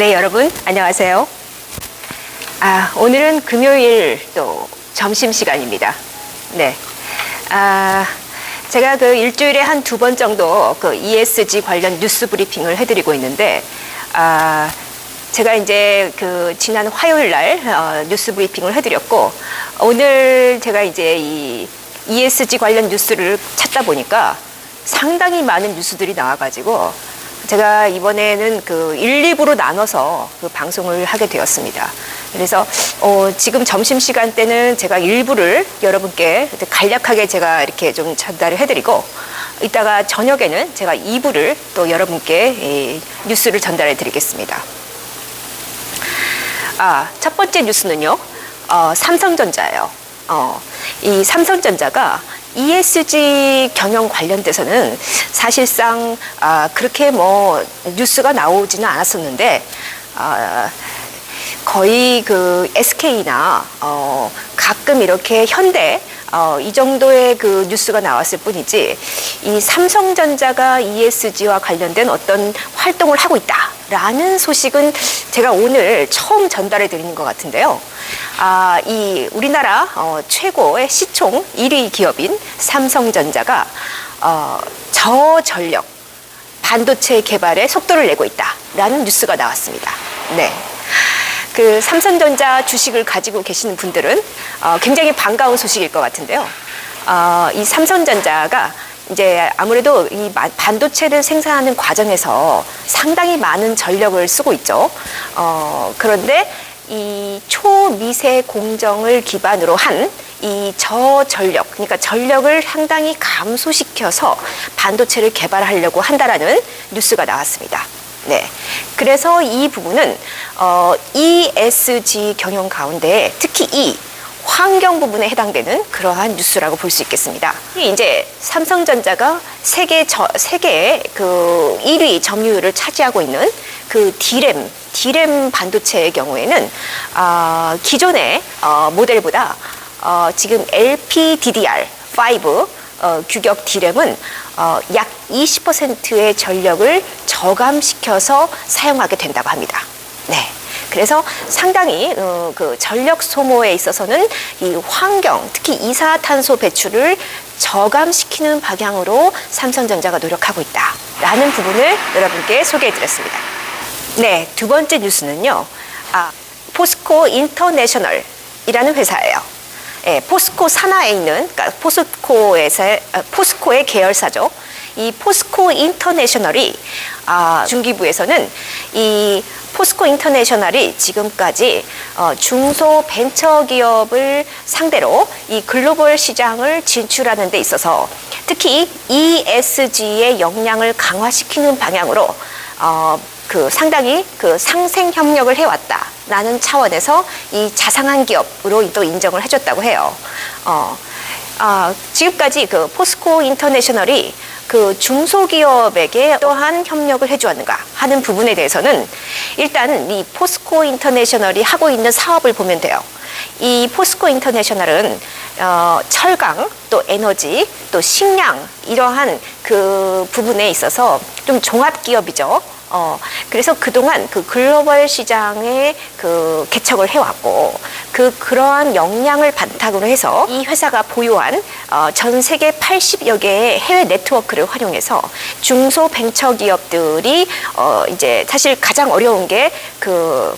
네, 여러분 안녕하세요. 오늘은 금요일 또 점심시간입니다. 네. 제가 그 일주일에 한 2번 정도 그 ESG 관련 뉴스 브리핑을 해드리고 있는데, 제가 이제 그 지난 화요일 날 뉴스 브리핑을 해드렸고, 오늘 제가 이제 이 ESG 관련 뉴스를 찾다 보니까 상당히 많은 뉴스들이 나와가지고 제가 이번에는 그 1, 2부로 나눠서 그 방송을 하게 되었습니다. 그래서 지금 점심시간 때는 제가 1부를 여러분께 간략하게 제가 이렇게 좀 전달을 해드리고, 이따가 저녁에는 제가 2부를 또 여러분께 뉴스를 전달해 드리겠습니다. 첫 번째 뉴스는요, 삼성전자예요. 이 삼성전자가 ESG 경영 관련돼서는 사실상 그렇게 뭐 뉴스가 나오지는 않았었는데, 거의 그 SK나 가끔 이렇게 현대 이 정도의 그 뉴스가 나왔을 뿐이지, 이 삼성전자가 ESG와 관련된 어떤 활동을 하고 있다라는 소식은 제가 오늘 처음 전달해 드리는 것 같은데요. 이 우리나라 최고의 시총 1위 기업인 삼성전자가 저전력 반도체 개발에 속도를 내고 있다라는 뉴스가 나왔습니다. 네. 그 삼성전자 주식을 가지고 계시는 분들은 굉장히 반가운 소식일 것 같은데요. 이 삼성전자가 이제 아무래도 이 반도체를 생산하는 과정에서 상당히 많은 전력을 쓰고 있죠. 그런데 이 초미세 공정을 기반으로 한 이 저전력, 그러니까 전력을 상당히 감소시켜서 반도체를 개발하려고 한다라는 뉴스가 나왔습니다. 네. 그래서 이 부분은 ESG 경영 가운데 특히 이 환경 부분에 해당되는 그러한 뉴스라고 볼 수 있겠습니다. 이제 삼성전자가 세계의 그 1위 점유율을 차지하고 있는 그 디램 반도체의 경우에는 기존의 모델보다 지금 LPDDR5 규격 디램은 약 20%의 전력을 저감시켜서 사용하게 된다고 합니다. 네. 그래서 상당히 그 전력 소모에 있어서는 이 환경, 특히 이산화탄소 배출을 저감시키는 방향으로 삼성전자가 노력하고 있다라는 부분을 여러분께 소개해드렸습니다. 네, 두 번째 뉴스는요, 포스코 인터내셔널이라는 회사예요. 예, 포스코 산하에 있는, 그러니까 포스코의 계열사죠. 이 포스코 인터내셔널이 중기부에서는 이 포스코 인터내셔널이 지금까지 중소벤처기업을 상대로 이 글로벌 시장을 진출하는 데 있어서 특히 ESG의 역량을 강화시키는 방향으로 그 상당히 그 상생 협력을 해왔다라는 차원에서 이 자상한 기업으로 또 인정을 해줬다고 해요. 지금까지 그 포스코 인터내셔널이 그 중소기업에게 또한 협력을 해주었는가 하는 부분에 대해서는 일단 이 포스코 인터내셔널이 하고 있는 사업을 보면 돼요. 이 포스코 인터내셔널은 철강, 또 에너지, 또 식량 이러한 그 부분에 있어서 좀 종합기업이죠. 그래서 그동안 그 글로벌 시장에 그 개척을 해왔고, 그러한 역량을 바탕으로 해서 이 회사가 보유한 전 세계 80여 개의 해외 네트워크를 활용해서 중소벤처기업들이 이제 사실 가장 어려운 게 그러니까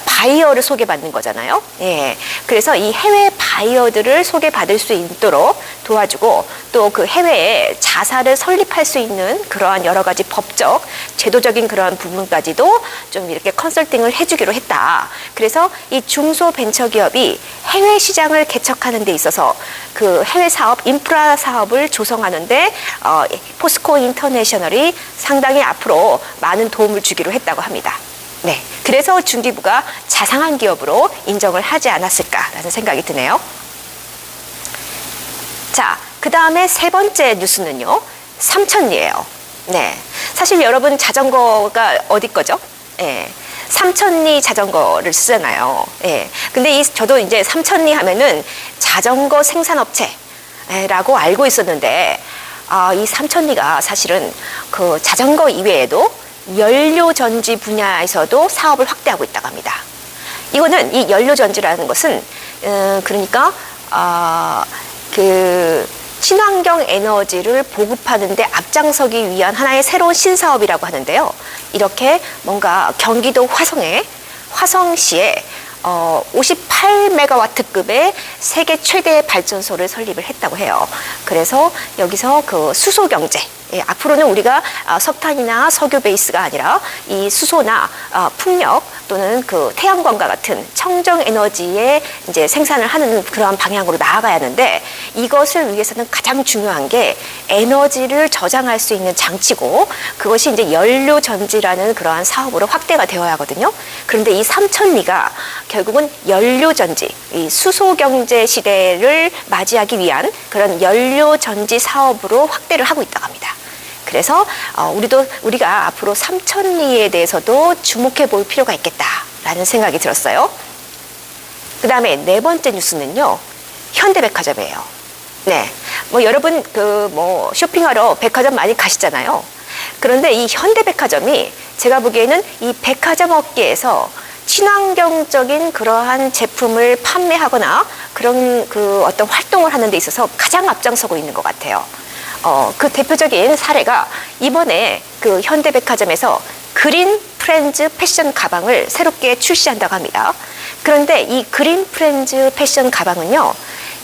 바이어를 소개받는 거잖아요. 예. 그래서 이 해외 바이어들을 소개받을 수 있도록 도와주고, 또 그 해외에 자사를 설립할 수 있는 그러한 여러 가지 법적, 제도적인 그러한 부분까지도 좀 이렇게 컨설팅을 해주기로 했다. 그래서 이 중소벤처기업이 해외 시장을 개척하는 데 있어서 그 해외 사업, 인프라 사업을 조성하는데 포스코 인터내셔널이 상당히 앞으로 많은 도움을 주기로 했다고 합니다. 네, 그래서 중기부가 자상한 기업으로 인정을 하지 않았을까라는 생각이 드네요. 자, 그 다음에 세 번째 뉴스는요, 삼천리예요. 네, 사실 여러분 자전거가 어디 거죠? 예, 삼천리 자전거를 쓰잖아요. 예, 근데 저도 이제 삼천리 하면은 자전거 생산업체라고 알고 있었는데, 이 삼천리가 사실은 그 자전거 이외에도 연료 전지 분야에서도 사업을 확대하고 있다고 합니다. 이거는 이 연료 전지라는 것은 그러니까 그 친환경 에너지를 보급하는 데 앞장서기 위한 하나의 새로운 신사업이라고 하는데요. 이렇게 뭔가 경기도 화성시에 58메가와트급의 세계 최대의 발전소를 설립을 했다고 해요. 그래서 여기서 그 수소 경제, 앞으로는 우리가 석탄이나 석유 베이스가 아니라 이 수소나 풍력 또는 그 태양광과 같은 청정 에너지의 이제 생산을 하는 그러한 방향으로 나아가야 하는데, 이것을 위해서는 가장 중요한 게 에너지를 저장할 수 있는 장치고, 그것이 이제 연료 전지라는 그러한 사업으로 확대가 되어야 하거든요. 그런데 이 삼천리가 결국은 연료 전지, 이 수소 경제 시대를 맞이하기 위한 그런 연료 전지 사업으로 확대를 하고 있다고 합니다. 그래서 우리가 앞으로 삼천리에 대해서도 주목해 볼 필요가 있겠다라는 생각이 들었어요. 그 다음에 네 번째 뉴스는요, 현대백화점이에요. 네, 뭐 여러분 쇼핑하러 백화점 많이 가시잖아요. 그런데 이 현대백화점이 제가 보기에는 이 백화점 업계에서 친환경적인 그러한 제품을 판매하거나 그런 그 어떤 활동을 하는 데 있어서 가장 앞장서고 있는 것 같아요. 그 대표적인 사례가 이번에 그 현대백화점에서 그린 프렌즈 패션 가방을 새롭게 출시한다고 합니다. 그런데 이 그린 프렌즈 패션 가방은요,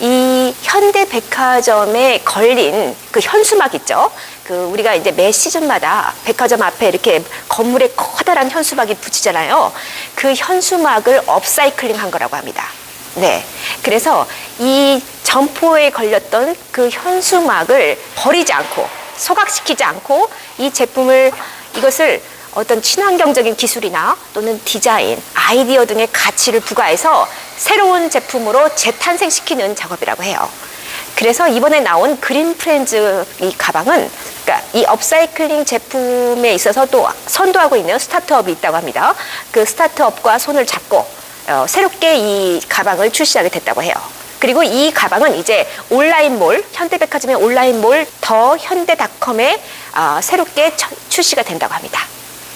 이 현대백화점에 걸린 그 현수막 있죠. 그 우리가 이제 매 시즌마다 백화점 앞에 이렇게 건물에 커다란 현수막이 붙이잖아요. 그 현수막을 업사이클링한 거라고 합니다. 네, 그래서 이 점포에 걸렸던 그 현수막을 버리지 않고, 소각시키지 않고 이것을 어떤 친환경적인 기술이나 또는 디자인, 아이디어 등의 가치를 부과해서 새로운 제품으로 재탄생시키는 작업이라고 해요. 그래서 이번에 나온 그린 프렌즈 이 가방은, 그러니까 이 업사이클링 제품에 있어서 또 선도하고 있는 스타트업이 있다고 합니다. 그 스타트업과 손을 잡고 새롭게 이 가방을 출시하게 됐다고 해요. 그리고 이 가방은 이제 온라인몰, 현대백화점의 온라인몰 더 현대닷컴에 새롭게 출시가 된다고 합니다.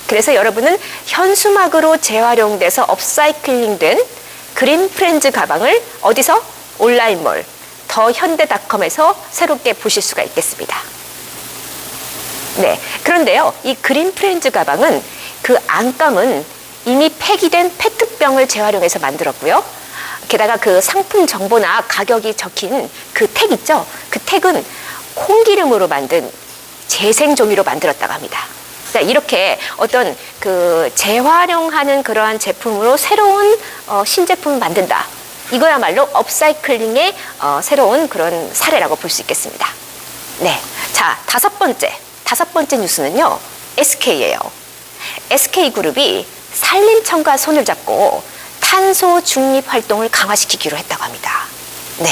그래서 여러분은 현수막으로 재활용돼서 업사이클링된 그린 프렌즈 가방을 어디서? 온라인몰 더 현대닷컴에서 새롭게 보실 수가 있겠습니다. 네, 그런데요, 이 그린 프렌즈 가방은 그 안감은 이미 폐기된 페트병을 재활용해서 만들었고요. 게다가 그 상품 정보나 가격이 적힌 그 택 있죠? 그 택은 콩기름으로 만든 재생 종이로 만들었다고 합니다. 그러니까 이렇게 어떤 그 재활용하는 그러한 제품으로 새로운 신제품을 만든다. 이거야말로 업사이클링의 새로운 그런 사례라고 볼 수 있겠습니다. 네, 자, 다섯 번째 뉴스는요, SK예요. SK그룹이 산림청과 손을 잡고 탄소 중립 활동을 강화시키기로 했다고 합니다. 네,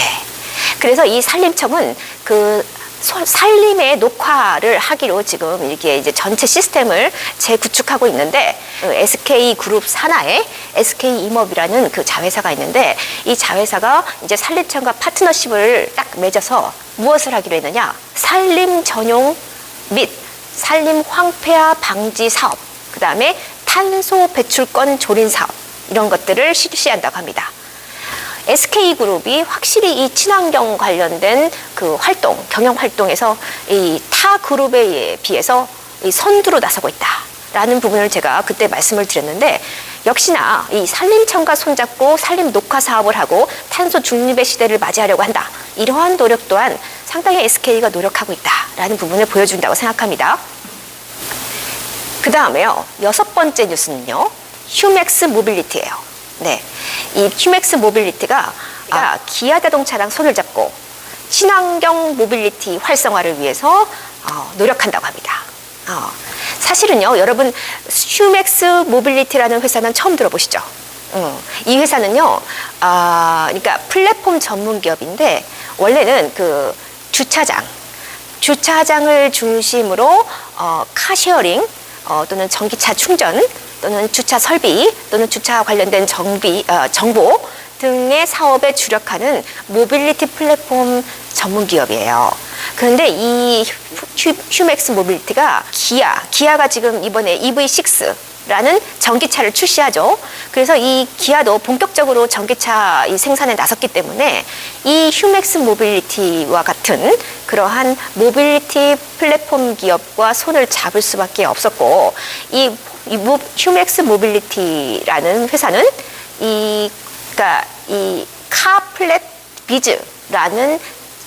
그래서 이 산림청은 그 산림의 녹화를 하기로 지금 이렇게 이제 전체 시스템을 재구축하고 있는데, SK그룹 산하에 SK임업이라는 그 자회사가 있는데, 이 자회사가 이제 산림청과 파트너십을 딱 맺어서 무엇을 하기로 했느냐? 산림 전용 및 산림 황폐화 방지 사업, 그 다음에 탄소 배출권 조린 사업, 이런 것들을 실시한다고 합니다. SK그룹이 확실히 이 친환경 관련된 그 활동, 경영 활동에서 이 타 그룹에 비해서 이 선두로 나서고 있다라는 부분을 제가 그때 말씀을 드렸는데, 역시나 이 산림청과 손잡고 산림 녹화 사업을 하고 탄소 중립의 시대를 맞이하려고 한다. 이러한 노력 또한 상당히 SK가 노력하고 있다라는 부분을 보여준다고 생각합니다. 그 다음에요, 여섯 번째 뉴스는요, 휴맥스 모빌리티예요. 네, 이 휴맥스 모빌리티가 기아 자동차랑 손을 잡고 친환경 모빌리티 활성화를 위해서 노력한다고 합니다. 사실은요, 여러분, 휴맥스 모빌리티라는 회사는 처음 들어보시죠? 이 회사는요, 그러니까 플랫폼 전문 기업인데, 원래는 그 주차장을 중심으로 카쉐어링 또는 전기차 충전 또는 주차 설비 또는 주차 관련된 정보 등의 사업에 주력하는 모빌리티 플랫폼 전문 기업이에요. 그런데 이 휴맥스 모빌리티가 기아가 지금 이번에 EV6라는 전기차를 출시하죠. 그래서 이 기아도 본격적으로 전기차 이 생산에 나섰기 때문에 이 휴맥스 모빌리티와 같은 그러한 모빌리티 플랫폼 기업과 손을 잡을 수밖에 없었고, 이 휴맥스 모빌리티라는 회사는 이 카플랫 비즈라는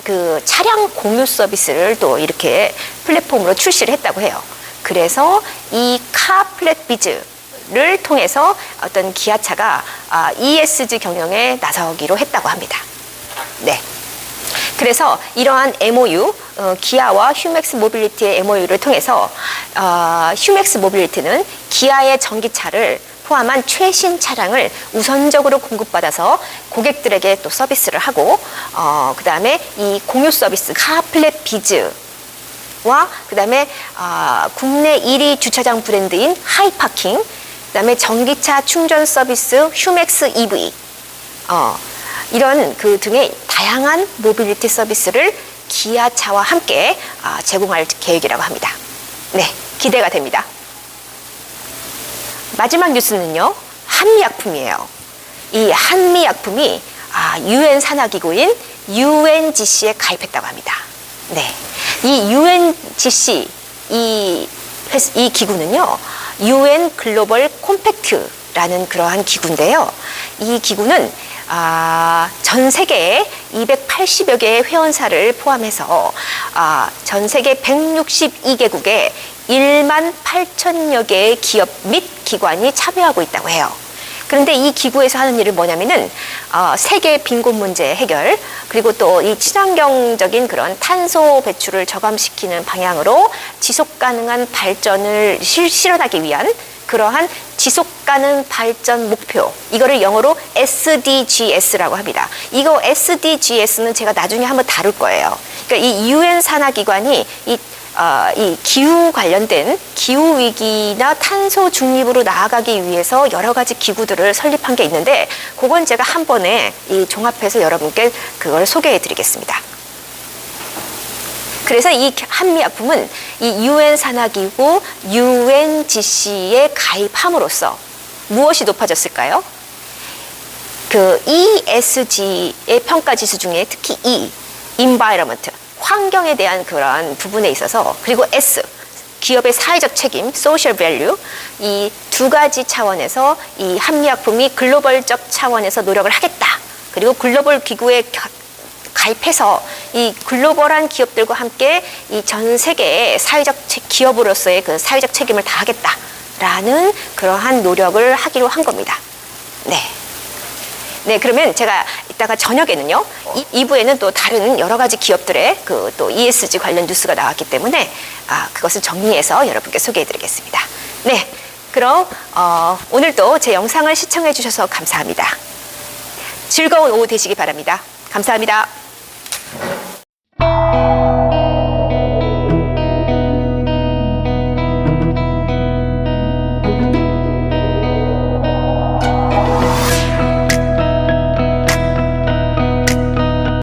그 차량 공유 서비스를 또 이렇게 플랫폼으로 출시를 했다고 해요. 그래서 이 카플랫 비즈를 통해서 어떤 기아차가 ESG 경영에 나서기로 했다고 합니다. 네. 그래서 이러한 MOU, 기아와 휴맥스 모빌리티의 MOU를 통해서 휴맥스 모빌리티는 기아의 전기차를 포함한 최신 차량을 우선적으로 공급받아서 고객들에게 또 서비스를 하고, 그 다음에 이 공유 서비스 카플랫 비즈와 그 다음에 국내 1위 주차장 브랜드인 하이파킹, 그 다음에 전기차 충전 서비스 휴맥스 EV, 이런 그 등의 다양한 모빌리티 서비스를 기아차와 함께 제공할 계획이라고 합니다. 네, 기대가 됩니다. 마지막 뉴스는요, 한미약품이에요. 이 한미약품이 UN 산하기구인 UNGC에 가입했다고 합니다. 네, 이 UNGC 이 기구는요, UN 글로벌 콤팩트라는 그러한 기구인데요. 이 기구는 전 세계에 280여 개의 회원사를 포함해서 전 세계 162개국에 1만 8천여 개의 기업 및 기관이 참여하고 있다고 해요. 그런데 이 기구에서 하는 일은 뭐냐면은 세계 빈곤 문제 해결, 그리고 또 이 친환경적인 그런 탄소 배출을 저감시키는 방향으로 지속 가능한 발전을 실현하기 위한 그러한 지속 가능 발전 목표, 이거를 영어로 SDGs라고 합니다. 이거 SDGs는 제가 나중에 한번 다룰 거예요. 그러니까 이 UN 산하 기관이 이 기후 관련된 기후 위기나 탄소 중립으로 나아가기 위해서 여러 가지 기구들을 설립한 게 있는데, 그건 제가 한 번에 이 종합해서 여러분께 그걸 소개해 드리겠습니다. 그래서 이 한미약품은 이 UN 산하기구 UNGC에 가입함으로써 무엇이 높아졌을까요? 그 ESG의 평가 지수 중에 특히 E, Environment, 환경에 대한 그런 부분에 있어서, 그리고 S, 기업의 사회적 책임, Social Value, 이 두 가지 차원에서 이 한미약품이 글로벌적 차원에서 노력을 하겠다. 그리고 글로벌 기구에 가입해서 이 글로벌한 기업들과 함께 이 전 세계의 기업으로서의 그 사회적 책임을 다하겠다라는 그러한 노력을 하기로 한 겁니다. 네. 네, 그러면 제가 이따가 저녁에는요, 2부에는 또 다른 여러 가지 기업들의 그 또 ESG 관련 뉴스가 나왔기 때문에 그것을 정리해서 여러분께 소개해 드리겠습니다. 네, 그럼 오늘도 제 영상을 시청해 주셔서 감사합니다. 즐거운 오후 되시기 바랍니다. 감사합니다.